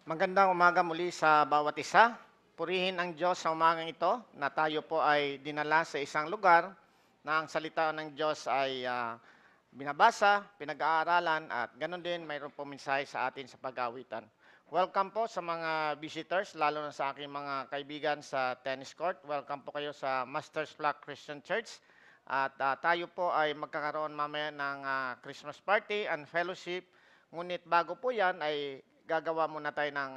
Magandang umaga muli sa bawat isa. Purihin ang Diyos sa umagang ito na tayo po ay dinala sa isang lugar na ang salita ng Diyos ay binabasa, pinag-aaralan at ganoon din mayroon po mensahe sa atin sa pag-awitan. Welcome po sa mga visitors, lalo na sa aking mga kaibigan sa tennis court. Welcome po kayo sa Master's Flock Christian Church. At tayo po ay magkakaroon mamaya ng Christmas party and fellowship. Ngunit bago po yan ay gagawa muna tayo ng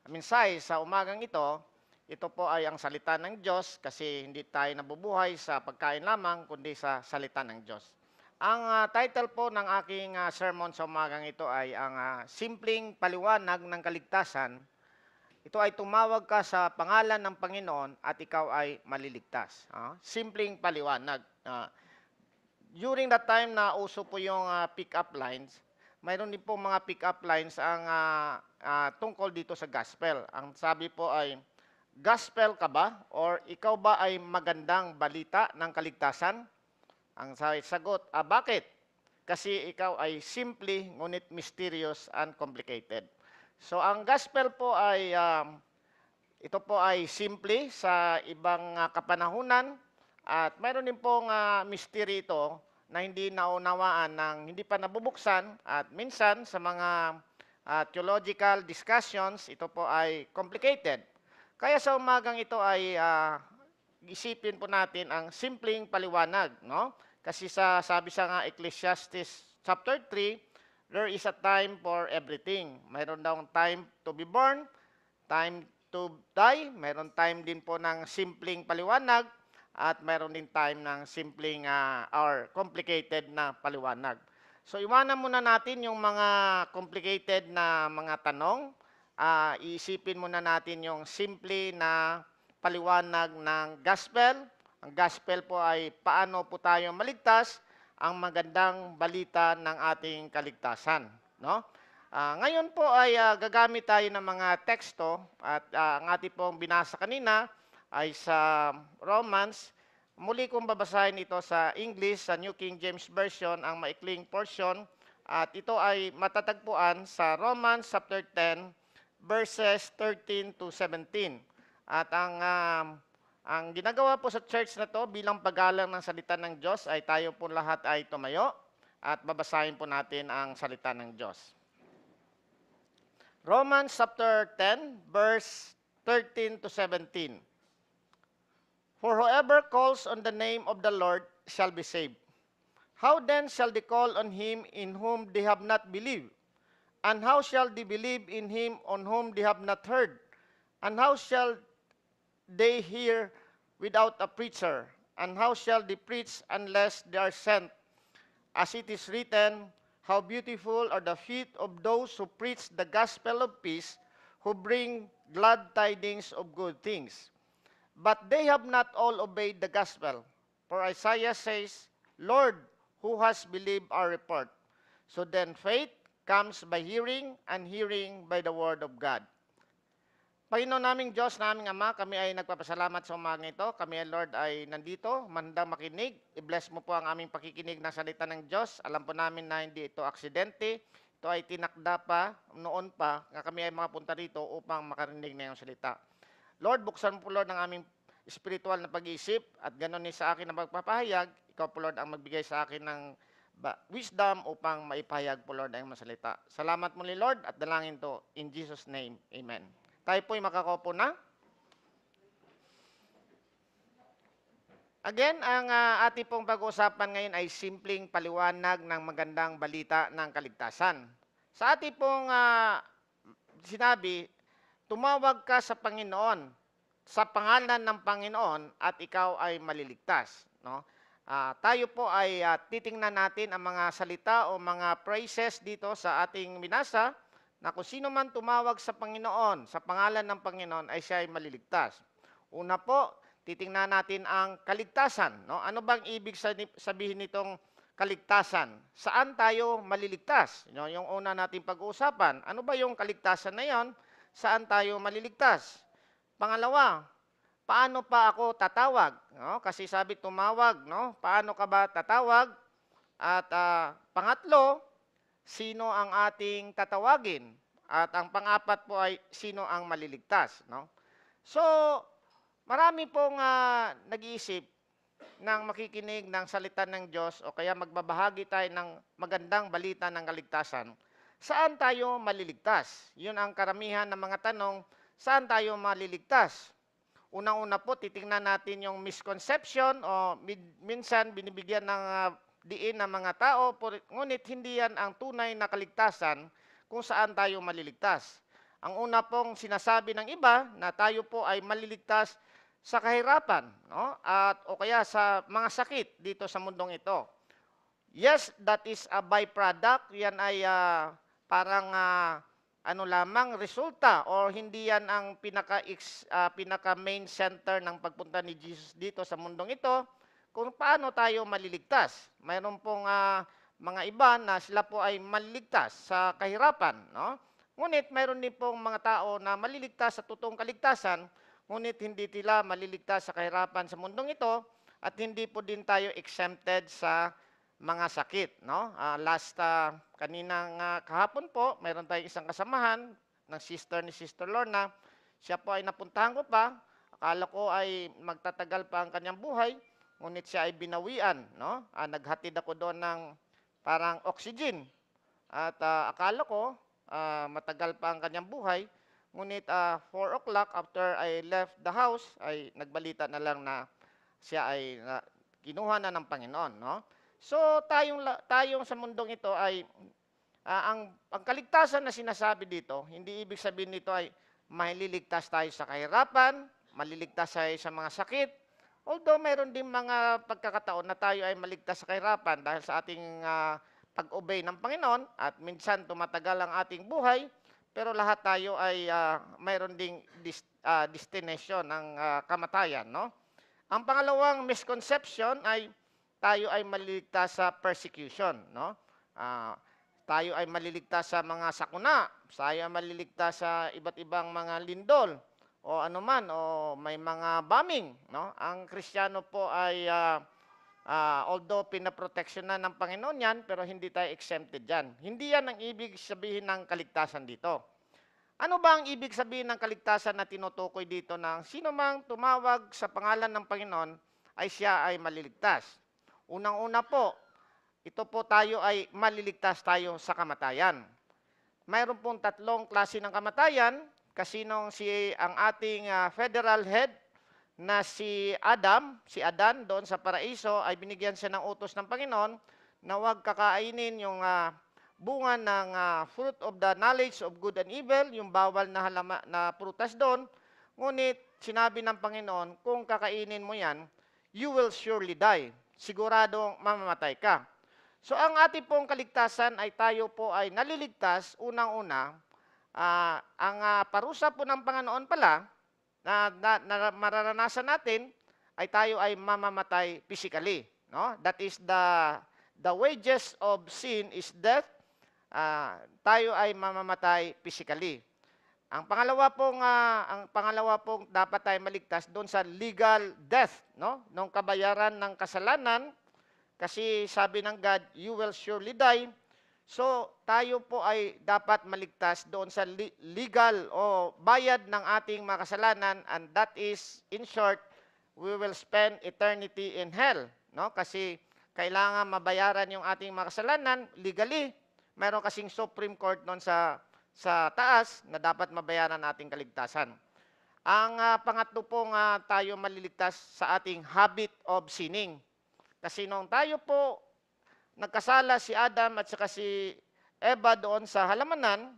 mensahe sa umagang ito. Ito po ay ang salita ng Diyos kasi hindi tayo nabubuhay sa pagkain lamang kundi sa salita ng Diyos. Ang title po ng aking sermon sa umagang ito ay ang simpleng paliwanag ng kaligtasan. Ito ay tumawag ka sa pangalan ng Panginoon at ikaw ay maliligtas. Simpleng paliwanag. During that time na uso po yung pick-up lines, mayroon din po mga pick-up lines ang tungkol dito sa gospel. Ang sabi po ay, gospel ka ba? Or ikaw ba ay magandang balita ng kaligtasan? Ang sagot, bakit? Kasi ikaw ay simple, ngunit mysterious and complicated. So ang gospel po ay, ito po ay simple sa ibang kapanahunan at mayroon din pong mystery ito na hindi naunawaan ng hindi pa nabubuksan at minsan sa mga theological discussions, ito po ay complicated. Kaya sa umagang ito ay isipin po natin ang simpleng paliwanag, no? Kasi sabi sa nga Ecclesiastes chapter 3, there is a time for everything. Mayroon daw time to be born, time to die, mayroon time din po ng simpleng paliwanag, at mayroon din time ng simpleng or complicated na paliwanag. So iwanan muna natin yung mga complicated na mga tanong. Iisipin muna natin yung simple na paliwanag ng gospel. Ang gospel po ay paano po tayo maligtas, ang magandang balita ng ating kaligtasan, no? Ngayon po ay gagamit tayo ng mga teksto at ang ating pong binasa kanina ay sa Romans. Muli kong babasahin ito sa English, sa New King James Version, ang maikling portion. At ito ay matatagpuan sa Romans chapter 10, verses 13 to 17. At ang ginagawa po sa church na to bilang paggalang ng salita ng Diyos ay tayo po lahat ay tumayo at babasahin po natin ang salita ng Diyos. Romans chapter 10, verse 13 to 17. For whoever calls on the name of the Lord shall be saved. How then shall they call on him in whom they have not believed? And how shall they believe in him on whom they have not heard? And how shall they hear without a preacher? And how shall they preach unless they are sent? As it is written, how beautiful are the feet of those who preach the gospel of peace, who bring glad tidings of good things. But they have not all obeyed the gospel. For Isaiah says, Lord, who has believed our report? So then faith comes by hearing, and hearing by the word of God. Panginoon naming Diyos, naming Ama, kami ay nagpapasalamat sa umagang ito. Kami ay Lord ay nandito, mandang makinig. I-bless mo po ang aming pakikinig ng salita ng Diyos. Alam po namin na hindi ito aksidente. Ito ay tinakda pa, noon pa, nga kami ay makapunta rito upang makarinig na yung salita. Lord, buksan mo po Lord ang aming spiritual na pag-iisip at ganoon ni sa akin na magpapahayag. Ikaw po Lord ang magbigay sa akin ng wisdom upang maipahayag po Lord ang masalita. Salamat muli Lord at dalangin to in Jesus' name. Amen. Tayo po'y makakaupo na. Again, ang ating pong pag-uusapan ngayon ay simpleng paliwanag ng magandang balita ng kaligtasan. Sa ating pong sinabi, tumawag ka sa Panginoon, sa pangalan ng Panginoon at ikaw ay maliligtas. No? Tayo po ay titingnan natin ang mga salita o mga phrases dito sa ating binasa na kung sino man tumawag sa Panginoon, sa pangalan ng Panginoon ay siya ay maliligtas. Una po, titingnan natin ang kaligtasan. No? Ano bang ibig sabihin nitong kaligtasan? Saan tayo maliligtas? Yung una nating pag-uusapan. Ano ba yung kaligtasan na yon? Saan tayo maliligtas? Pangalawa, paano pa ako tatawag? No? Kasi sabi tumawag, no? Paano ka ba tatawag? At pangatlo, sino ang ating tatawagin? At ang pang-apat po ay sino ang maliligtas, no? So, marami pong nag-iisip ng makikinig ng salita ng Diyos o kaya magbabahagi tayo ng magandang balita ng kaligtasan. Saan tayo maliligtas? Yun ang karamihan ng mga tanong, saan tayo maliligtas? Unang-una po, titingnan natin yung misconception o minsan binibigyan ng diin ng mga tao, ngunit hindi yan ang tunay na kaligtasan kung saan tayo maliligtas. Ang una pong sinasabi ng iba na tayo po ay maliligtas sa kahirapan, no? At o kaya sa mga sakit dito sa mundong ito. Yes, that is a byproduct. Yan ay parang ano lamang resulta or hindi yan ang pinaka main center ng pagpunta ni Jesus dito sa mundong ito kung paano tayo maliligtas. Mayroon pong mga iba na sila po ay maliligtas sa kahirapan, no? Ngunit mayroon din pong mga tao na maliligtas sa totoong kaligtasan, ngunit hindi sila maliligtas sa kahirapan sa mundong ito at hindi po din tayo exempted sa mga sakit, no? Kaninang kahapon po, mayroon tayong isang kasamahan ng sister ni Sister Lorna. Siya po ay napuntahan ko pa. Akala ko ay magtatagal pa ang kanyang buhay, ngunit siya ay binawian, no? Naghatid ako doon ng parang oxygen. At akala ko matagal pa ang kanyang buhay. Ngunit 4 o'clock after I left the house, ay nagbalita na lang na siya ay kinuha na ng Panginoon, no? So tayong sa mundong ito ay ang kaligtasan na sinasabi dito, hindi ibig sabihin nito ay maliligtas tayo sa kahirapan, maliligtas tayo sa mga sakit. Although mayroon din mga pagkakataon na tayo ay maligtas sa kahirapan dahil sa ating pag-obey ng Panginoon at minsan tumatagal ang ating buhay, pero lahat tayo ay mayroon ding destination ng kamatayan, no? Ang pangalawang misconception ay tayo ay maliligtas sa persecution, no? Tayo ay maliligtas sa mga sakuna, tayo ay maliligtas sa iba't ibang mga lindol o anuman o may mga bombing, no? Ang Kristiyano po ay although pinaproteksyonan ng Panginoon yan, pero hindi tayo exempted dyan. Hindi yan ang ibig sabihin ng kaligtasan dito. Ano ba ang ibig sabihin ng kaligtasan na tinutukoy dito ng sino mang tumawag sa pangalan ng Panginoon ay siya ay maliligtas? Unang-una po, ito po tayo ay maliligtas tayo sa kamatayan. Mayroon pong 3 klase ng kamatayan, kasinong ang ating federal head na si Adan doon sa paraiso ay binigyan siya ng utos ng Panginoon na huwag kakainin yung bunga ng fruit of the knowledge of good and evil, yung bawal na prutas doon. Ngunit sinabi ng Panginoon, kung kakainin mo yan, you will surely die. Siguradong mamamatay ka. So ang ating pong kaligtasan ay tayo po ay naliligtas, unang-una, ang parusa po ng Panginoon pala, na mararanasan natin, ay tayo ay mamamatay physically. No? That is the wages of sin is death. Tayo ay mamamatay physically. Ang pangalawa pong dapat tayo maligtas doon sa legal death, no? Nung kabayaran ng kasalanan, kasi sabi ng God, you will surely die. So, tayo po ay dapat maligtas doon sa legal o bayad ng ating mga kasalanan, and that is, in short, we will spend eternity in hell, no? Kasi kailangan mabayaran yung ating mga kasalanan legally. Meron kasing Supreme Court noon sa taas na dapat mabayaran ating kaligtasan. Ang pangatlo pong tayo maliligtas sa ating habit of sinning. Kasi nung tayo po nagkasala si Adam at saka si Eva doon sa halamanan,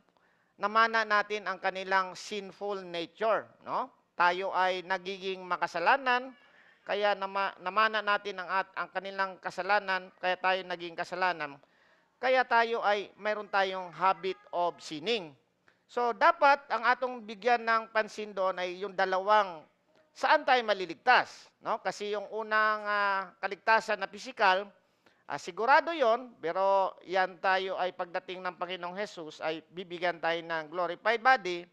namana natin ang kanilang sinful nature, no? Tayo ay nagiging makasalanan, kaya namana natin ang kanilang kasalanan, kaya tayo naging kasalanan. Kaya tayo ay mayroon tayong habit of sinning. So dapat ang atong bigyan ng pansin doon ay yung dalawang saan tayo maliligtas, no? Kasi yung unang kaligtasan na pisikal, sigurado yon, pero yan tayo ay pagdating ng Panginoong Jesus ay bibigyan tayo ng glorified body,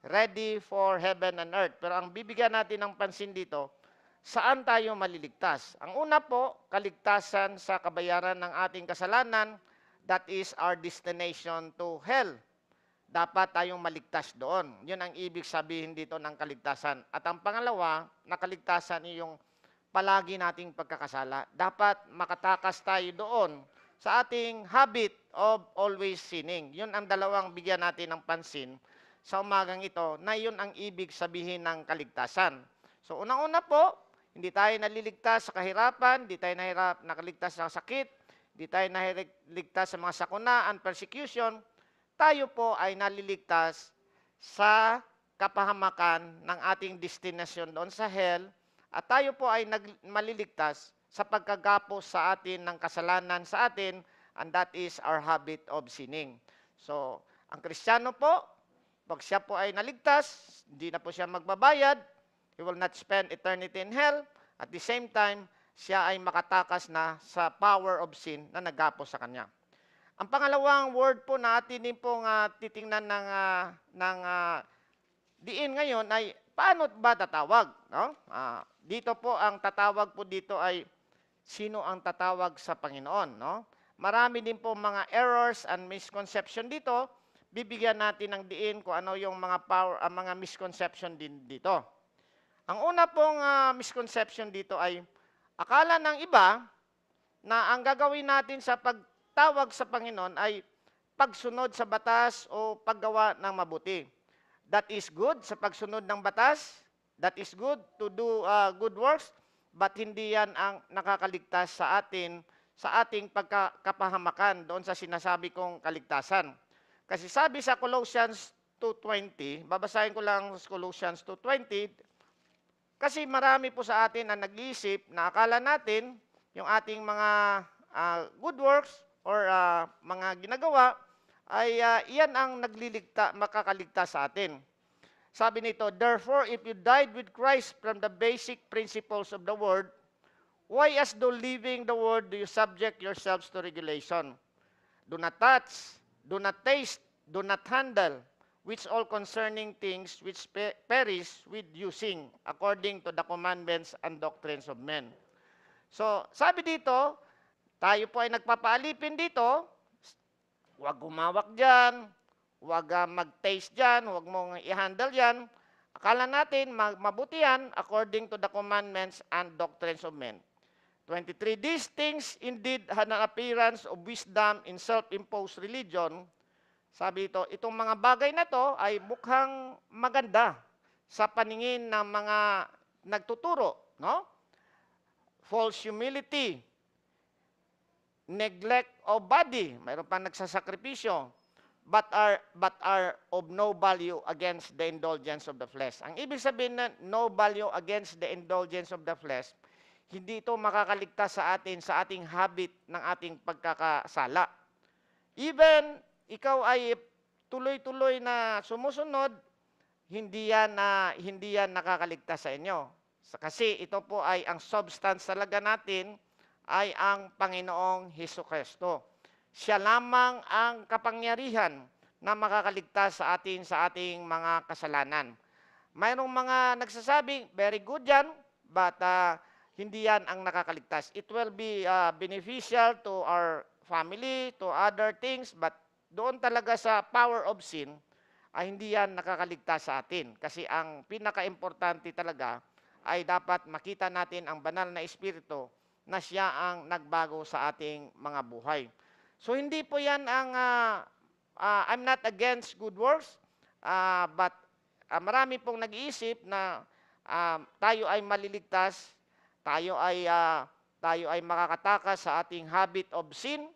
ready for heaven and earth. Pero ang bibigyan natin ng pansin dito, saan tayo maliligtas? Ang una po, kaligtasan sa kabayaran ng ating kasalanan, that is our destination to hell. dapat tayong maligtas doon. Yun ang ibig sabihin dito ng kaligtasan. At ang pangalawa, na kaligtasan ay yung palagi nating pagkakasala. Dapat makatakas tayo doon sa ating habit of always sinning. Yun ang dalawang bigyan natin ng pansin sa umagang ito, na yun ang ibig sabihin ng kaligtasan. So unang-una po, hindi tayo naliligtas sa kahirapan, hindi tayo nakaligtas sa sakit, hindi tayo naliligtas sa mga sakuna and persecution. Tayo po ay naliligtas sa kapahamakan ng ating destinasyon doon sa hell, at tayo po ay maliligtas sa pagkagapos sa atin ng kasalanan sa atin, and that is our habit of sinning. So, ang Kristiyano po, pag siya po ay naligtas, hindi na po siya magbabayad, he will not spend eternity in hell. At the same time, siya ay makatakas na sa power of sin na nagapos sa kanya. Ang pangalawang word po na atin din pong titingnan ng diin ngayon ay paano ba tatawag? No? Dito po ang tatawag po dito ay sino ang tatawag sa Panginoon. No? Marami din po mga errors and misconception dito. Bibigyan natin ng diin kung ano yung mga misconception din dito. Ang una pong misconception dito ay akala ng iba na ang gagawin natin sa pagtawag sa Panginoon ay pagsunod sa batas o paggawa ng mabuti. That is good sa pagsunod ng batas. That is good to do good works. But hindi yan ang nakakaligtas sa atin, sa ating pagkakapahamakan doon sa sinasabi kong kaligtasan. Kasi sabi sa Colossians 2:20, babasahin ko lang sa Colossians 2:20, kasi marami po sa atin ang nag-iisip na akala natin yung ating mga good works or mga ginagawa ay iyan ang makakaligtas sa atin. Sabi nito, therefore, if you died with Christ from the basic principles of the Word, why as though living the Word do you subject yourselves to regulation? Do not touch, do not taste, do not handle, which all concerning things which perish with using, according to the commandments and doctrines of men. So, sabi dito, tayo po ay nagpapaalipin dito, huwag gumawak dyan, huwag mag-taste dyan, huwag mong i-handle yan. Akala natin mabuti yan according to the commandments and doctrines of men. 23, these things indeed had an appearance of wisdom in self-imposed religion. Sabi ito, itong mga bagay na to ay mukhang maganda sa paningin ng mga nagtuturo, no? False humility, neglect of body, mayroon pa nagsasakripisyo, but are of no value against the indulgence of the flesh. Ang ibig sabihin na no value against the indulgence of the flesh, hindi ito makakaligtas sa atin sa ating habit ng ating pagkakasala. Even ikaw ay tuloy-tuloy na sumusunod, hindi yan nakakaligtas sa inyo. Kasi ito po ay ang substance talaga natin ay ang Panginoong Hesukristo. Siya lamang ang kapangyarihan na makakaligtas sa ating mga kasalanan. Mayroong mga nagsasabing, very good yan, but hindi yan ang nakakaligtas. It will be beneficial to our family, to other things, but doon talaga sa power of sin, ay hindi yan nakakaligtas sa atin. Kasi ang pinaka-importante talaga ay dapat makita natin ang banal na Espiritu na siya ang nagbago sa ating mga buhay. So hindi po yan ang, I'm not against good works, but marami pong nag-iisip na tayo ay maliligtas, tayo ay makakatakas sa ating habit of sin,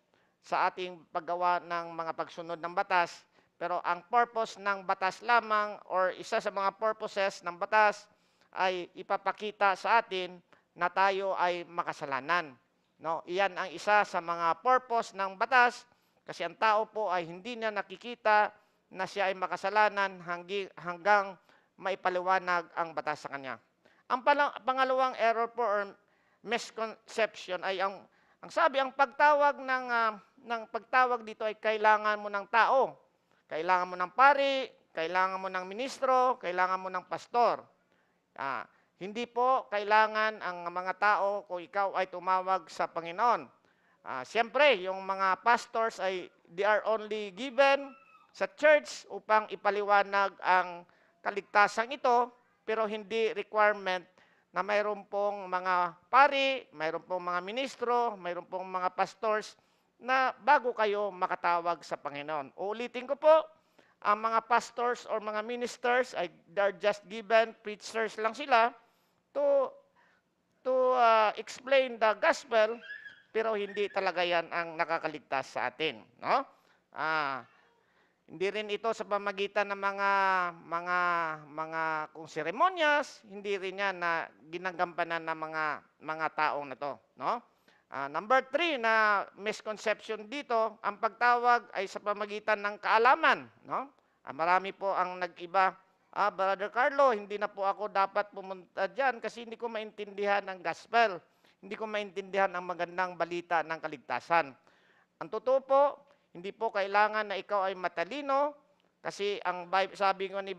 sa ating paggawa ng mga pagsunod ng batas. Pero ang purpose ng batas lamang or isa sa mga purposes ng batas ay ipapakita sa atin na tayo ay makasalanan. No? Iyan ang isa sa mga purpose ng batas kasi ang tao po ay hindi na nakikita na siya ay makasalanan hanggang maipaliwanag ang batas sa kanya. Ang pangalawang error po or misconception ay ang sabi, ang pagtawag ng pagtawag dito ay kailangan mo ng tao. Kailangan mo ng pari, kailangan mo ng ministro, kailangan mo ng pastor. Hindi po kailangan ang mga tao kung ikaw ay tumawag sa Panginoon. Siyempre, yung mga pastors ay they are only given sa church upang ipaliwanag ang kaligtasan ito, pero hindi requirement na mayroon pong mga pari, mayroon pong mga ministro, mayroon pong mga pastors na bago kayo makatawag sa Panginoon. Uulitin ko po, ang mga pastors or mga ministers ay they're just given preachers lang sila to explain the gospel, pero hindi talaga yan ang nakakaligtas sa atin, no? Hindi rin ito sa pamagitan ng mga kung seremonyas, hindi rin yan na ginagampanan ng mga taong na to, no? Number 3 na misconception dito, ang pagtawag ay sa pamagitan ng kaalaman, no? Marami po ang nag-iba, Brother Carlo, hindi na po ako dapat pumunta diyan kasi hindi ko maintindihan ang gospel. Hindi ko maintindihan ang magandang balita ng kaligtasan. Ang totoo po, hindi po kailangan na ikaw ay matalino kasi ang Bible, sabi ko ni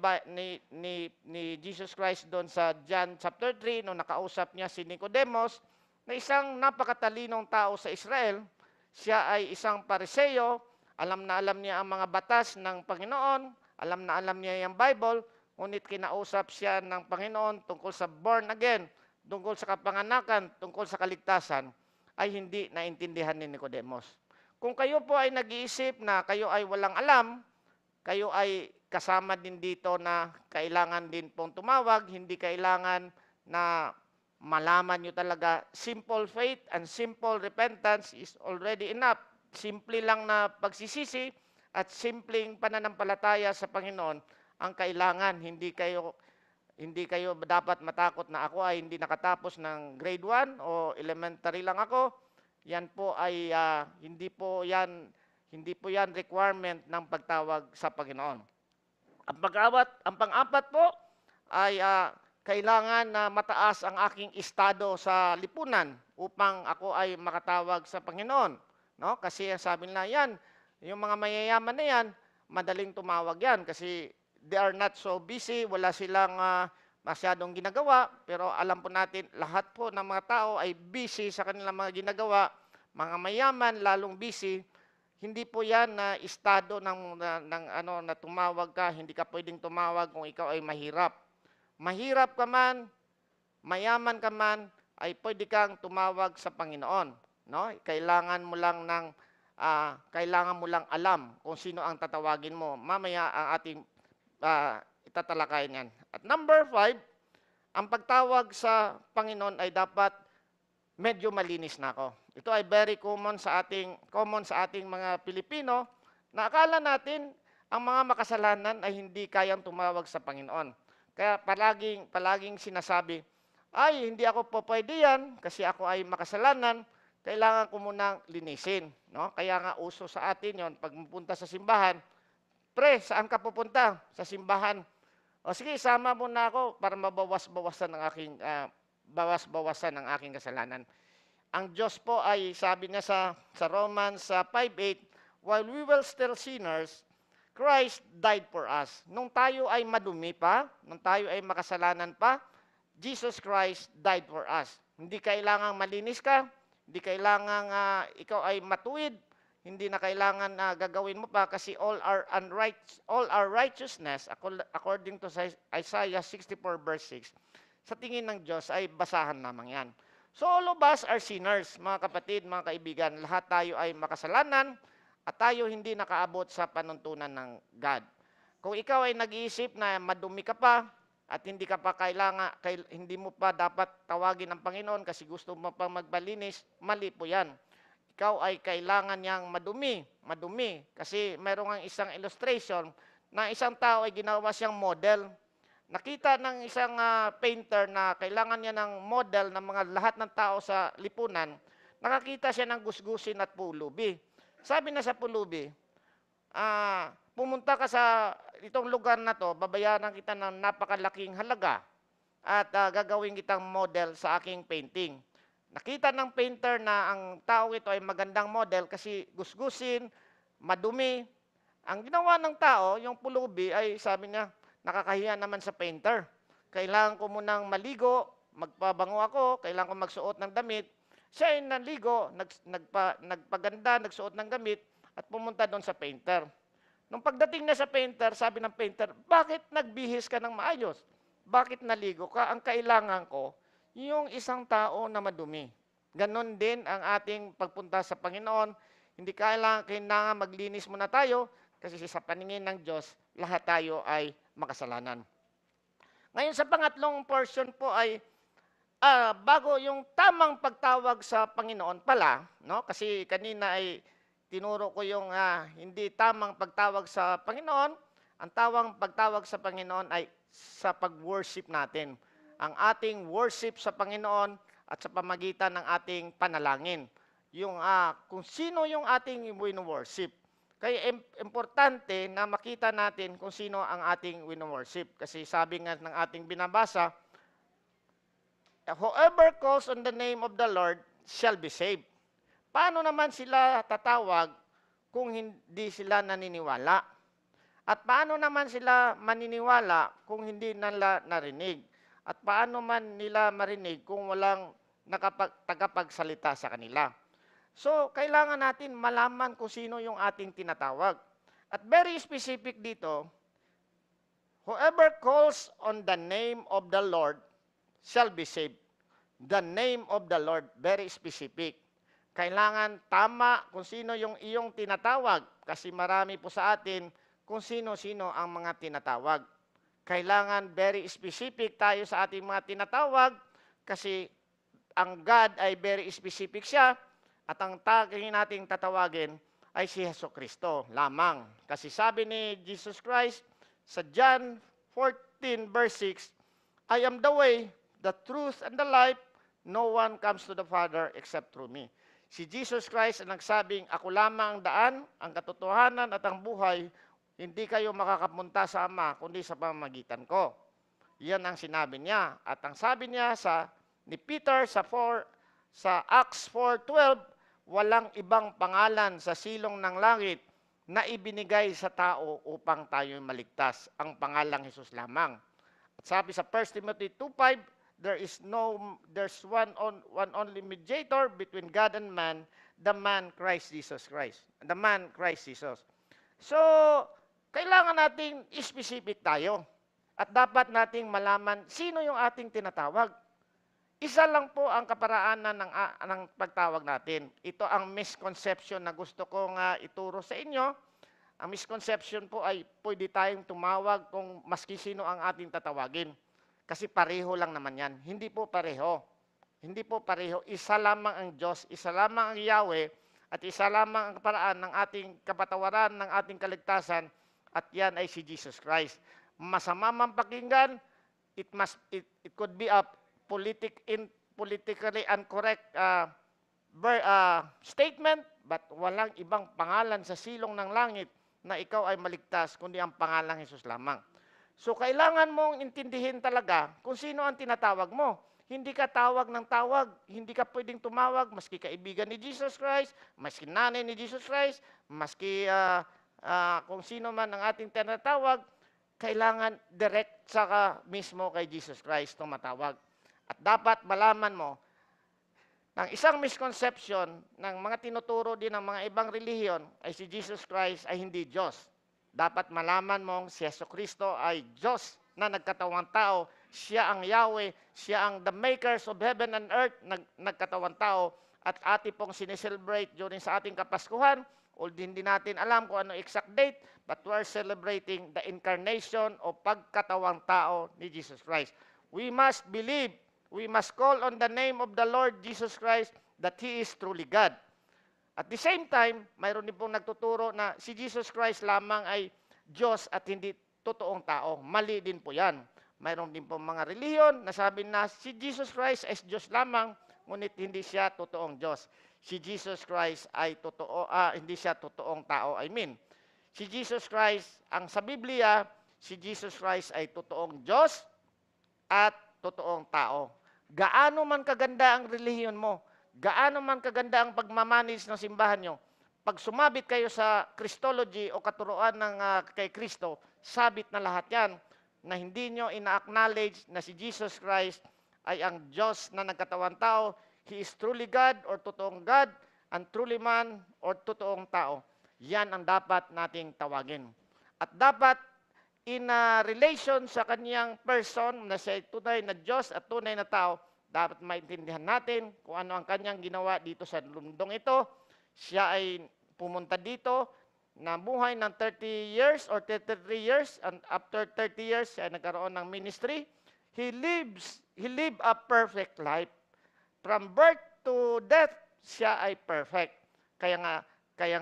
Jesus Christ doon sa John chapter 3 nung nakausap niya si Nicodemus na isang napakatalinong tao sa Israel, siya ay isang Pariseo, alam na alam niya ang mga batas ng Panginoon, alam na alam niya yung Bible, ngunit kinausap siya ng Panginoon tungkol sa born again, tungkol sa kapanganakan, tungkol sa kaligtasan, ay hindi naintindihan ni Nicodemus. Kung kayo po ay nag-iisip na kayo ay walang alam, kayo ay kasama din dito na kailangan din pong tumawag, hindi kailangan na malaman nyo talaga, simple faith and simple repentance is already enough. Simple lang na pagsisisi at simpleng pananampalataya sa Panginoon ang kailangan. Hindi kayo dapat matakot na ako ay hindi nakatapos ng grade 1 o elementary lang ako. Yan po ay hindi po yan requirement ng pagtawag sa Panginoon. Ang pang-apat po ay kailangan na mataas ang aking estado sa lipunan upang ako ay makatawag sa Panginoon, no? Kasi sabi nila yan, yung mga mayayaman na yan, madaling tumawag yan kasi they are not so busy, wala silang masyadong ginagawa, pero alam po natin, lahat po ng mga tao ay busy sa kanilang mga ginagawa, mga mayaman, lalong busy. Hindi po yan na estado na tumawag ka, hindi ka pwedeng tumawag kung ikaw ay mahirap. Mahirap ka man, mayaman ka man, ay pwede kang tumawag sa Panginoon, no? Kailangan mo lang alam kung sino ang tatawagin mo. Mamaya ang ating itatalakayin yan. At number 5, ang pagtawag sa Panginoon ay dapat medyo malinis na ako. Ito ay very common sa ating mga Pilipino na akala natin ang mga makasalanan ay hindi kayang tumawag sa Panginoon. Kaya palaging sinasabi, ay hindi ako po pwede yan kasi ako ay makasalanan, kailangan ko munang linisin, no? Kaya nga uso sa atin yon pag pupunta sa simbahan, pre, saan ka pupunta? Sa simbahan. O sige, sama mo na ako para mabawas-bawasan ng aking kasalanan. Ang Diyos po ay sabi niya sa Romans 5:8, while we were still sinners, Christ died for us. Nung tayo ay madumi pa, nung tayo ay makasalanan pa, Jesus Christ died for us. Hindi kailangang malinis ka, hindi kailangang ikaw ay matuwid, hindi na kailangan gagawin mo pa kasi all our righteousness, according to Isaiah 64 verse 6, sa tingin ng Diyos ay basahan lamang yan. So all of us are sinners, mga kapatid, mga kaibigan. Lahat tayo ay makasalanan at tayo hindi nakaabot sa panuntunan ng God. Kung ikaw ay nag-iisip na madumi ka pa at hindi mo pa dapat tawagin ng Panginoon kasi gusto mo pang magbalinis, mali po yan. Ikaw ay kailangan niyang madumi. Kasi mayroong ang isang illustration na isang tao ay ginawa siyang model. Nakita ng isang painter na kailangan niya ng model ng mga lahat ng tao sa lipunan. Nakakita siya ng gusgusin at pulubi. Sabi na sa pulubi, pumunta ka sa itong lugar na to, babayaran kita ng napakalaking halaga at gagawin kitang model sa aking painting. Nakita ng painter na ang tao ito ay magandang model kasi gusgusin, madumi. Ang ginawa ng tao, yung pulubi, ay sabi niya, nakakahiya naman sa painter. Kailangan ko munang maligo, magpabango ako, kailangan ko magsuot ng damit. Siya ay naligo, nagpaganda, nagsuot ng damit, at pumunta doon sa painter. Nung pagdating niya sa painter, sabi ng painter, bakit nagbihis ka ng maayos? Bakit naligo ka? Ang kailangan ko, yung isang tao na madumi. Ganon din ang ating pagpunta sa Panginoon. Hindi kailangan maglinis muna tayo kasi sa paningin ng Diyos, lahat tayo ay makasalanan. Ngayon sa pangatlong portion po ay bago yung tamang pagtawag sa Panginoon pala, no? Kasi kanina ay tinuro ko yung hindi tamang pagtawag sa Panginoon. Ang pagtawag sa Panginoon ay sa pag-worship natin. Ang ating worship sa Panginoon at sa pamagitan ng ating panalangin. Yung kung sino yung ating wino-worship. Kaya importante na makita natin kung sino ang ating wino-worship. Kasi sabi nga ng ating binabasa, whoever calls on the name of the Lord shall be saved. Paano naman sila tatawag kung hindi sila naniniwala? At paano naman sila maniniwala kung hindi nila narinig? At paano man nila marinig kung walang tagapagsalita sa kanila? So, kailangan natin malaman kung sino yung ating tinatawag. At very specific dito, whoever calls on the name of the Lord shall be saved. The name of the Lord, very specific. Kailangan tama kung sino yung iyong tinatawag kasi marami po sa atin kung sino-sino ang mga tinatawag. Kailangan very specific tayo sa ating mga tinatawag kasi ang God ay very specific siya at ang tanging nating tatawagin ay si Jesucristo lamang. Kasi sabi ni Jesus Christ sa John 14 verse 6, I am the way, the truth, and the life. No one comes to the Father except through me. Si Jesus Christ ang nagsabing, ako lamang ang daan, ang katotohanan at ang buhay. Hindi kayo makakapunta sa Ama, kundi sa pamamagitan ko. Yan ang sinabi niya. At ang sabi niya ni Peter sa Acts 4:12, walang ibang pangalan sa silong ng langit na ibinigay sa tao upang tayo maligtas. Ang pangalang Jesus lamang. At sabi sa 1 Timothy 2:5, there's one only mediator between God and man, the man Christ Jesus Christ. The man Christ Jesus. So, kailangan nating specific tayo. At dapat nating malaman sino yung ating tinatawag. Isa lang po ang kaparaanan ng pagtawag natin. Ito ang misconception na gusto kong ituro sa inyo. Ang misconception po ay pwede tayong tumawag kung maski sino ang ating tatawagin. Kasi pareho lang naman yan. Hindi po pareho. Hindi po pareho. Isa lamang ang Diyos, isa lamang ang Yahweh, at isa lamang ang paraan ng ating kapatawaran, ng ating kaligtasan, at yan ay si Jesus Christ. Masama man pakinggan, it could be a politically incorrect statement, but walang ibang pangalan sa silong ng langit na ikaw ay maligtas, kundi ang pangalang Jesus lamang. So, kailangan mong intindihin talaga kung sino ang tinatawag mo. Hindi ka tawag ng tawag. Hindi ka pwedeng tumawag maski kaibigan ni Jesus Christ, maski nanay ni Jesus Christ, maski kung sino man ang ating tinatawag, kailangan direct saka mismo kay Jesus Christ tumatawag. At dapat malaman mo, ng isang misconception ng mga tinuturo din ng mga ibang relihiyon ay si Jesus Christ ay hindi Diyos. Dapat malaman mong si Jesucristo ay Diyos na nagkatawang tao. Siya ang Yahweh, siya ang the makers of heaven and earth, nagkatawang tao. At ating pong sineselebrate during sa ating Kapaskuhan. Although hindi natin alam kung ano exact date, but we're celebrating the incarnation o pagkatawang tao ni Jesus Christ. We must believe, we must call on the name of the Lord Jesus Christ that He is truly God. At the same time, mayroon din pong nagtuturo na si Jesus Christ lamang ay Diyos at hindi totoong tao. Mali din po yan. Mayroon din pong mga relihiyon na sabi na si Jesus Christ ay Diyos lamang, ngunit hindi siya totoong Diyos. Si Jesus Christ ay hindi siya totoong tao. Si Jesus Christ, ang sa Biblia, si Jesus Christ ay totoong Diyos at totoong tao. Gaano man kaganda ang relihiyon mo, gaano man kaganda ang pagmamanis ng simbahan nyo, pag sumabit kayo sa Christology o katuruan ng kay Kristo, sabit na lahat yan, na hindi nyo ina-acknowledge na si Jesus Christ ay ang Diyos na nagkatawang tao. He is truly God or totoong God, and truly man or totoong tao. Yan ang dapat nating tawagin. At dapat in relation sa kanyang person na siya ay tunay na Diyos at tunay na tao, dapat maintindihan natin kung ano ang kanyang ginawa dito sa lundong ito. Siya ay pumunta dito, namuhay ng 30 years or 33 years, and after 30 years, siya ay nagkaroon ng ministry. He lived a perfect life. From birth to death, siya ay perfect. Kaya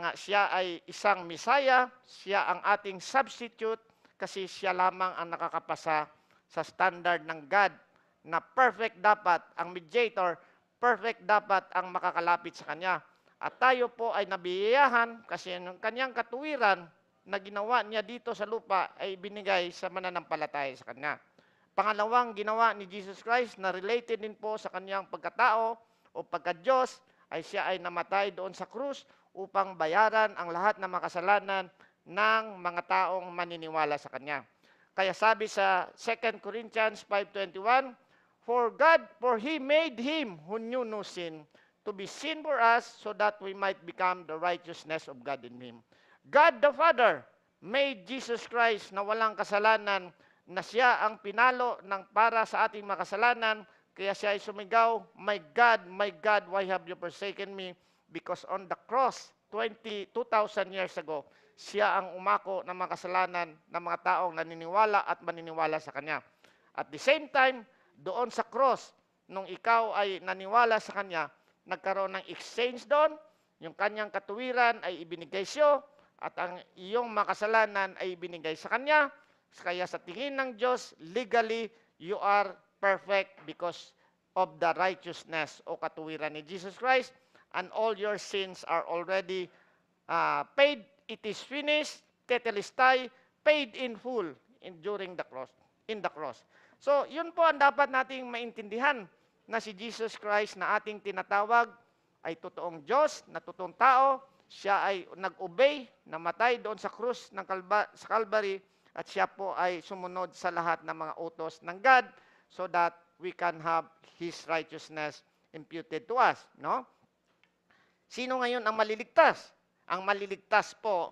nga siya ay isang Messiah, siya ang ating substitute, kasi siya lamang ang nakakapasa sa standard ng God na perfect dapat ang mediator, perfect dapat ang makakalapit sa Kanya. At tayo po ay nabiyayahan kasi ang Kanyang katuwiran na ginawa niya dito sa lupa ay binigay sa mananampalataya sa Kanya. Pangalawang ginawa ni Jesus Christ na related din po sa Kanyang pagkatao o pagka-Diyos ay siya ay namatay doon sa krus upang bayaran ang lahat ng makasalanan ng mga taong maniniwala sa Kanya. Kaya sabi sa 2 Corinthians 5:21, For He made Him who knew no sin to be sin for us so that we might become the righteousness of God in Him. God the Father made Jesus Christ na walang kasalanan, na siya ang pinalo ng para sa ating makasalanan, kaya siya ay sumigaw, my God, why have you forsaken me? Because on the cross, 2,000 years ago, siya ang umako ng makasalanan ng mga taong naniniwala at maniniwala sa Kanya. At the same time, doon sa cross, nung ikaw ay naniwala sa Kanya, nagkaroon ng exchange doon, yung Kanyang katuwiran ay ibinigay siyo, at ang iyong makasalanan ay ibinigay sa Kanya. Kaya sa tingin ng Diyos, legally, you are perfect because of the righteousness o katuwiran ni Jesus Christ, and all your sins are already paid. It is finished, tetelestai, paid in full during the cross, in the cross. So, yun po ang dapat nating maintindihan, na si Jesus Christ na ating tinatawag ay totoong Diyos, na totoong tao. Siya ay nag-obey, namatay doon sa krus ng sa Calvary, at siya po ay sumunod sa lahat ng mga utos ng God so that we can have His righteousness imputed to us. No? Sino ngayon ang maliligtas? Ang maliligtas po,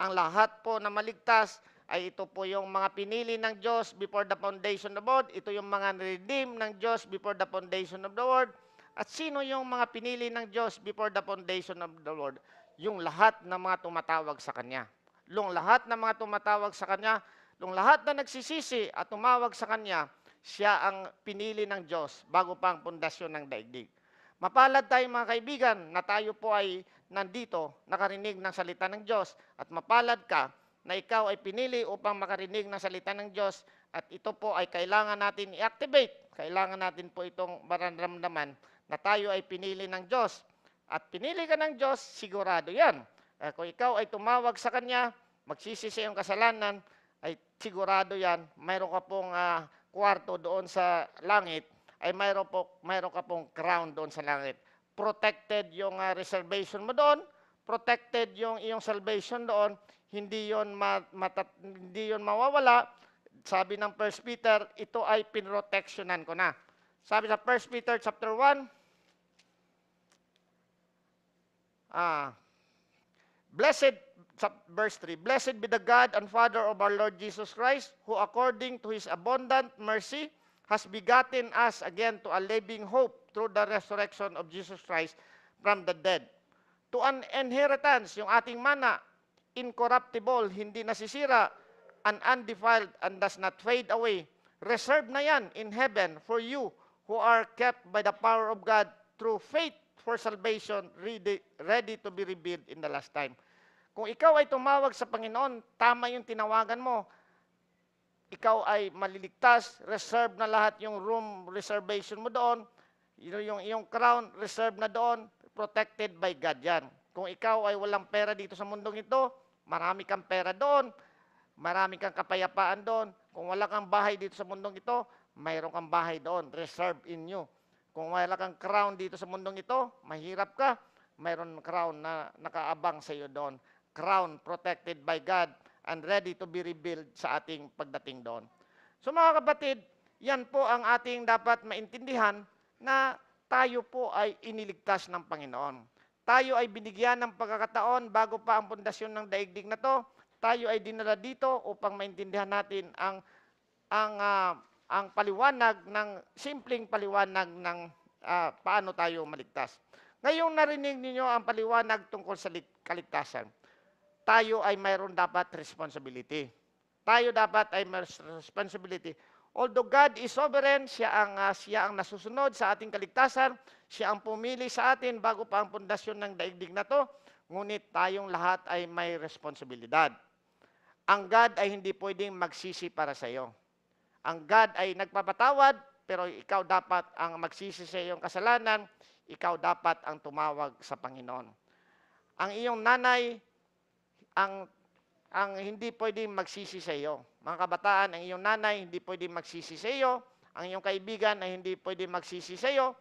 ang lahat po na maligtas, ay ito po yung mga pinili ng Diyos before the foundation of the world. Ito yung mga redeemed ng Diyos before the foundation of the world. At sino yung mga pinili ng Diyos before the foundation of the world? Yung lahat ng mga tumatawag sa Kanya. Yung lahat ng mga tumatawag sa Kanya, yung lahat na nagsisisi at tumawag sa Kanya, siya ang pinili ng Diyos bago pa ang pundasyon ng daigdig. Mapalad tayo mga kaibigan na tayo po ay nandito, nakarinig ng salita ng Diyos, at mapalad ka na ikaw ay pinili upang makarinig ng salita ng Diyos, at ito po ay kailangan natin i-activate. Kailangan natin po itong mararamdaman na tayo ay pinili ng Diyos. At pinili ka ng Diyos, sigurado yan. Kung ikaw ay tumawag sa Kanya, magsisisi ang kasalanan, ay sigurado yan, mayroon ka pong kwarto doon sa langit, ay mayroon ka pong crown doon sa langit. Protected yung reservation mo doon, protected yung iyong salvation doon, hindi yon mawawala. Sabi ng 1 Peter, ito ay pinrotectionan ko na. Sabi sa 1 Peter chapter 1, verse 3, Blessed be the God and Father of our Lord Jesus Christ, who according to His abundant mercy has begotten us again to a living hope through the resurrection of Jesus Christ from the dead. To an inheritance, yung ating mana, incorruptible, hindi nasisira, and undefiled, and does not fade away. Reserved na yan in heaven for you who are kept by the power of God through faith for salvation, ready to be revealed in the last time. Kung ikaw ay tumawag sa Panginoon, tama yung tinawagan mo, ikaw ay maliligtas, reserve na lahat yung room reservation mo doon, yung crown reserve na doon, protected by God yan. Kung ikaw ay walang pera dito sa mundong ito, marami kang pera doon, marami kang kapayapaan doon. Kung wala kang bahay dito sa mundong ito, mayroon kang bahay doon, reserved in you. Kung wala kang crown dito sa mundong ito, mahirap ka, mayroon crown na nakaabang sa iyo doon. Crown protected by God and ready to be revealed sa ating pagdating doon. So mga kapatid, yan po ang ating dapat maintindihan, na tayo po ay iniligtas ng Panginoon. Tayo ay binigyan ng pagkakataon bago pa ang pundasyon ng daigdig na to. tayo ay dinala dito upang maintindihan natin ang ah, ang paliwanag ng simpleng paliwanag ng paano tayo maligtas. Ngayong narinig ninyo ang paliwanag tungkol sa kaligtasan, tayo ay mayroon dapat responsibility. Tayo dapat ay may responsibility. Although God is sovereign, siya ang nasusunod sa ating kaligtasan, siya ang pumili sa atin bago pa ang pundasyon ng daigdig na to, ngunit tayong lahat ay may responsibilidad. Ang God ay hindi pwedeng magsisi para sa iyo. Ang God ay nagpapatawad, pero ikaw dapat ang magsisi sa iyong kasalanan, ikaw dapat ang tumawag sa Panginoon. Ang iyong nanay, ang hindi pwedeng magsisi sa iyo. Mga kabataan, ang iyong nanay hindi pwedeng magsisi sa iyo. Ang iyong kaibigan ay hindi pwedeng magsisi sa iyo.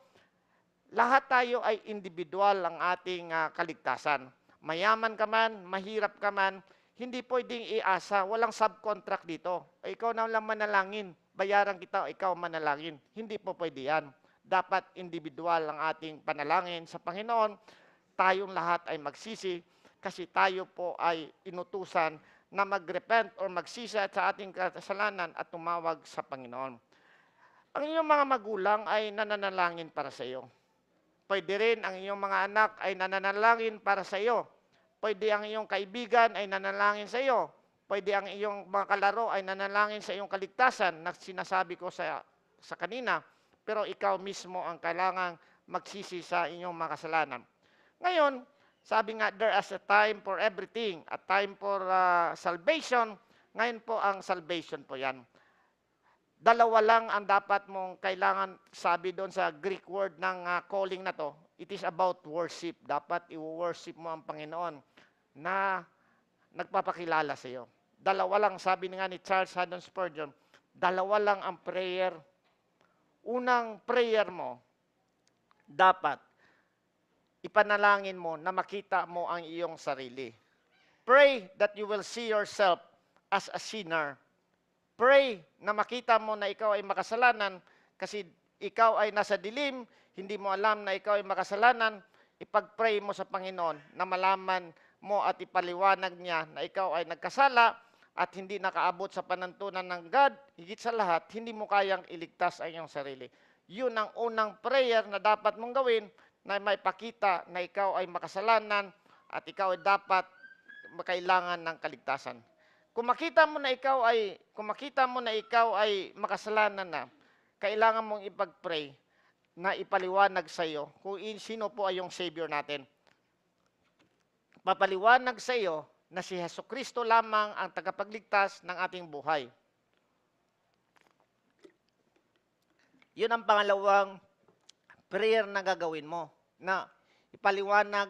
Lahat tayo ay individual ang ating kaligtasan. Mayaman ka man, mahirap ka man, hindi pwedeng iasa. Walang subcontract dito. Ikaw na lang manalangin. Bayaran kita, ikaw manalangin. Hindi po pwede yan. Dapat individual ang ating panalangin sa Panginoon. Tayong lahat ay magsisi kasi tayo po ay inutusan na mag-repent or magsisi sa ating kasalanan at tumawag sa Panginoon. Ang iyong mga magulang ay nananalangin para sa iyo. Pwede rin ang iyong mga anak ay nananalangin para sa iyo. Pwede ang iyong kaibigan ay nanalangin sa iyo. Pwede ang iyong mga kalaro ay nanalangin sa iyong kaligtasan na sinasabi ko sa kanina. Pero ikaw mismo ang kailangang magsisi sa inyong mga kasalanan. Ngayon, sabi nga, there is a time for everything, a time for salvation. Ngayon po ang salvation po yan. Dalawa lang ang dapat mong kailangan, sabi doon sa Greek word ng calling na to, it is about worship. Dapat i-worship mo ang Panginoon na nagpapakilala sa iyo. Dalawa lang, sabi nga ni Charles Haddon Spurgeon, dalawa lang ang prayer. Unang prayer mo, dapat ipanalangin mo na makita mo ang iyong sarili. Pray that you will see yourself as a sinner. Pray na makita mo na ikaw ay makasalanan kasi ikaw ay nasa dilim, hindi mo alam na ikaw ay makasalanan. Ipag-pray mo sa Panginoon na malaman mo at ipaliwanag niya na ikaw ay nagkasala at hindi nakaabot sa panantunan ng God. Higit sa lahat, hindi mo kayang iligtas ang iyong sarili. Yun ang unang prayer na dapat mong gawin na may pakita na ikaw ay makasalanan at ikaw ay dapat makailangan ng kaligtasan. Kung makita mo na ikaw ay makasalanan na, kailangan mong ipag-pray na ipaliwanag sa iyo kung sino po ay yung Savior natin. Papaliwanag sa iyo na si Jesucristo lamang ang tagapagligtas ng ating buhay. Yun ang pangalawang prayer na gagawin mo, na ipaliwanag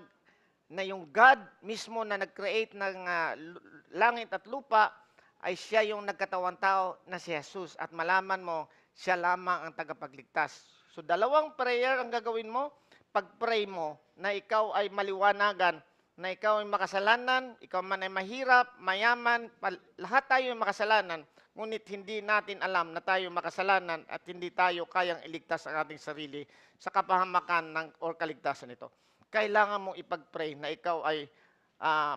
na yung God mismo na nag-create ng langit at lupa ay siya yung nagkatawang tao na si Jesus at malaman mo siya lamang ang tagapagligtas. So dalawang prayer ang gagawin mo. Pag-pray mo na ikaw ay maliwanagan, na ikaw ay makasalanan, ikaw man ay mahirap, mayaman, lahat tayo ay makasalanan, ngunit hindi natin alam na tayo makasalanan at hindi tayo kayang iligtas ang ating sarili sa kapahamakan or kaligtasan nito. Kailangan mong ipag-pray na ikaw ay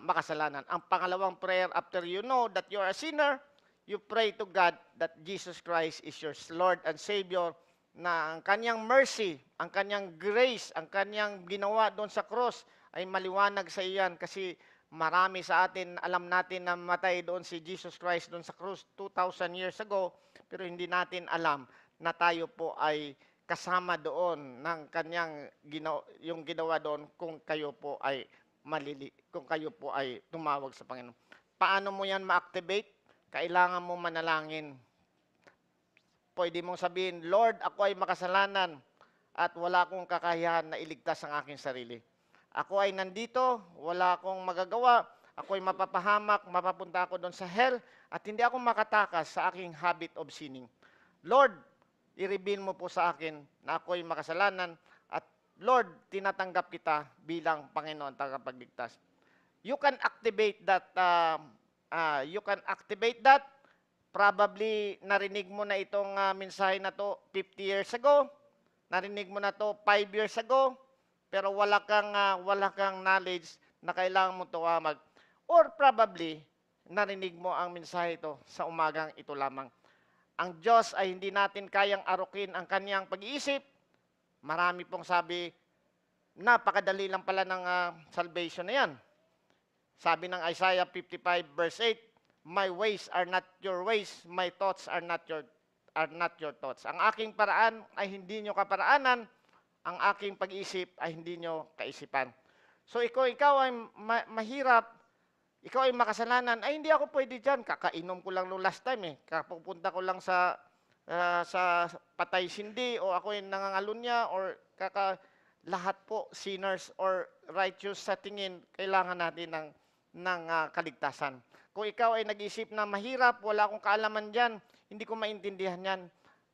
makasalanan. Ang pangalawang prayer, after you know that you are a sinner, you pray to God that Jesus Christ is your Lord and Savior, na ang kanyang mercy, ang kanyang grace, ang kanyang ginawa doon sa cross ay maliwanag sa iyan kasi marami sa atin, alam natin na matay doon si Jesus Christ doon sa cross 2,000 years ago, pero hindi natin alam na tayo po ay kasama doon ng kanyang yung ginawa doon kung kayo po ay kung kayo po ay tumawag sa Panginoon. Paano mo yan ma-activate? Kailangan mo manalangin. Pwede mong sabihin, Lord, ako ay makasalanan at wala akong kakayahan na iligtas ang aking sarili. Ako ay nandito, wala akong magagawa, ako ay mapapahamak, mapapunta ako doon sa hell, at hindi ako makatakas sa aking habit of sinning. Lord, i-reveal mo po sa akin na ako ay makasalanan, at Lord, tinatanggap kita bilang Panginoon tagapagligtas. You can activate that, Probably narinig mo na itong mensahe na to 50 years ago, narinig mo na to 5 years ago, pero wala kang knowledge na kailangan mo tumawag. Or probably, narinig mo ang mensahe ito sa umagang ito lamang. Ang Diyos ay hindi natin kayang arukin ang kanyang pag-iisip. Marami pong sabi, napakadali lang pala ng salvation na yan. Sabi ng Isaiah 55 verse 8, my ways are not your ways, my thoughts are not your thoughts. Ang aking paraan ay hindi nyo kaparaanan, ang aking pag-iisip ay hindi nyo kaisipan. So ikaw ay mahirap, ikaw ay makasalanan, ay hindi ako pwede dyan. Kakainom ko lang no last time eh. Kapupunta ko lang sa patay sindi o ako ay nangangalunya or lahat po sinners or righteous sa tingin, kailangan natin ng kaligtasan. Kung ikaw ay nag-isip na mahirap, wala akong kaalaman dyan, hindi ko maintindihan yan.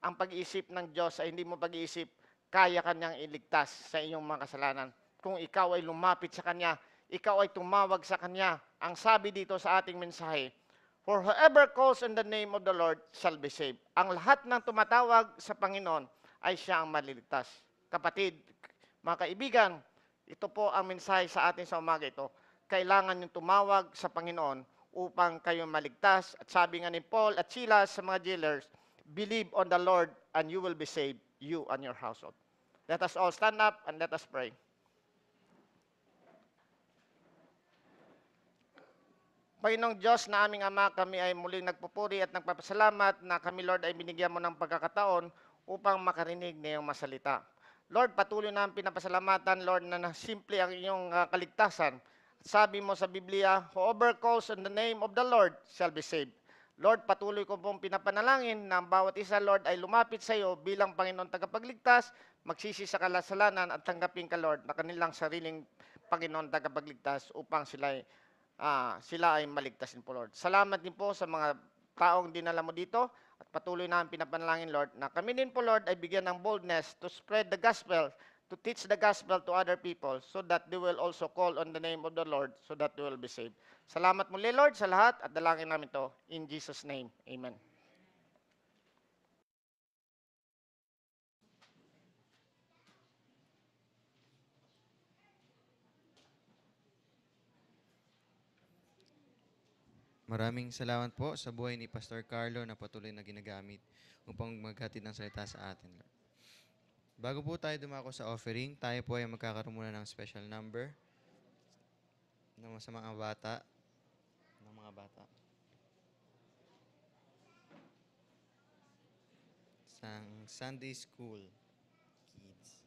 Ang pag-iisip ng Diyos ay hindi mo pag-iisip, kaya kanyang iligtas sa iyong mga kasalanan. Kung ikaw ay lumapit sa Kanya, ikaw ay tumawag sa Kanya. Ang sabi dito sa ating mensahe, for whoever calls on the name of the Lord shall be saved. Ang lahat ng tumatawag sa Panginoon ay siya ang maliligtas. Kapatid, mga kaibigan, ito po ang mensahe sa atin sa umaga ito. Kailangan yung tumawag sa Panginoon upang kayo maligtas. At sabi nga ni Paul at Silas sa mga jailers, believe on the Lord and you will be saved, you and your household. Let us all stand up and let us pray. Panginoong Diyos na aming Ama, kami ay muling nagpupuri at nagpapasalamat na kami, Lord, ay binigyan mo ng pagkakataon upang makarinig ng iyong masalita. Lord, patuloy na ang pinapasalamatan, Lord, na simple ang iyong kaligtasan. Sabi mo sa Biblia, whoever calls on the name of the Lord shall be saved. Lord, patuloy ko pong pinapanalangin na ang bawat isa, Lord, ay lumapit sa iyo bilang Panginoon tagapagligtas, magsisi sa kasalanan at tanggapin ka, Lord, na kanilang sariling Panginoon tagapagligtas upang sila ay maligtasin po, Lord. Salamat din po sa mga taong dinala mo dito at patuloy na ang pinapanalangin, Lord, na kami din po, Lord, ay bigyan ng boldness to spread the gospel, to teach the gospel to other people so that they will also call on the name of the Lord so that they will be saved. Salamat muli, Lord, sa lahat at dalangin namin to in Jesus' name. Amen. Maraming salamat po sa buhay ni Pastor Carlo na patuloy na ginagamit upang maghatid ng salita sa atin. Bago po tayo dumako sa offering, tayo po ay magkakaroon muna ng special number sa mga bata. Sa Sunday School Kids.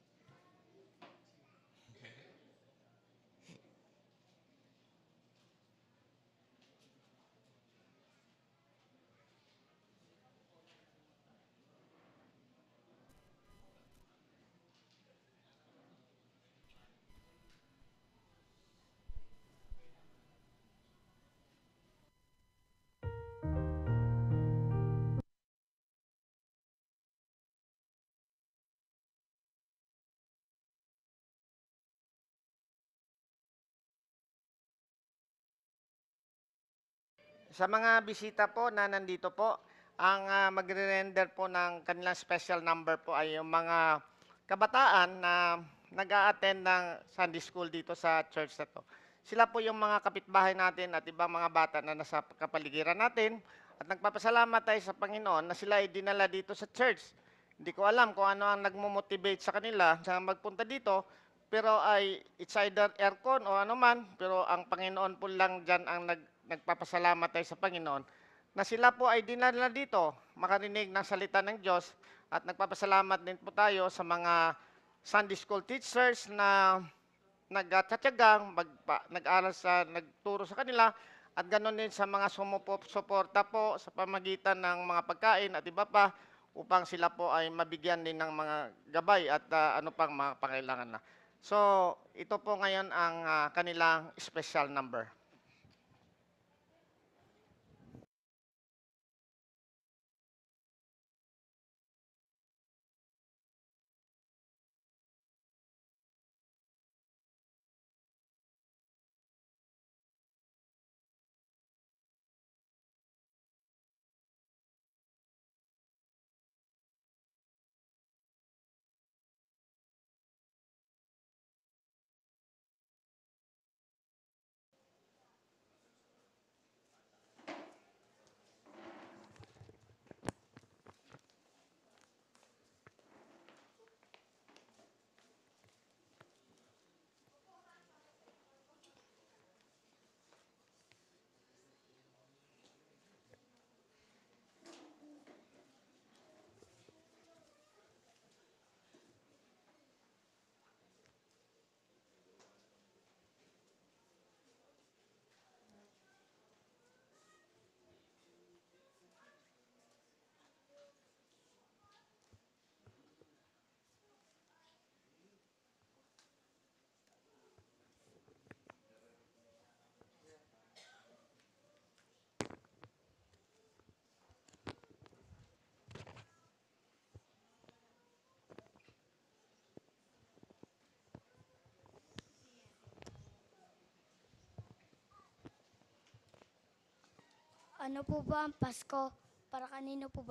Sa mga bisita po na nandito po, ang magre-render po ng kanilang special number po ay yung mga kabataan na nag-a-attend ng Sunday School dito sa church na to. Sila po yung mga kapitbahay natin at ibang mga bata na nasa kapaligiran natin at nagpapasalamat tayo sa Panginoon na sila ay dinala dito sa church. Hindi ko alam kung ano ang nagmo-motivate sa kanila sa magpunta dito, pero ay it's either aircon o ano man, pero ang Panginoon po lang dyan ang nagpapasalamat tayo sa Panginoon na sila po ay dinala dito makarinig ng salita ng Diyos at nagpapasalamat din po tayo sa mga Sunday School teachers na nagtatyagang nag-aral nagturo sa kanila at ganoon din sa mga sumusuporta po sa pamagitan ng mga pagkain at iba pa upang sila po ay mabigyan din ng mga gabay at ano pang mga pangailangan na. So, ito po ngayon ang kanilang special number. Ano po ba ang Pasko? Para kanino po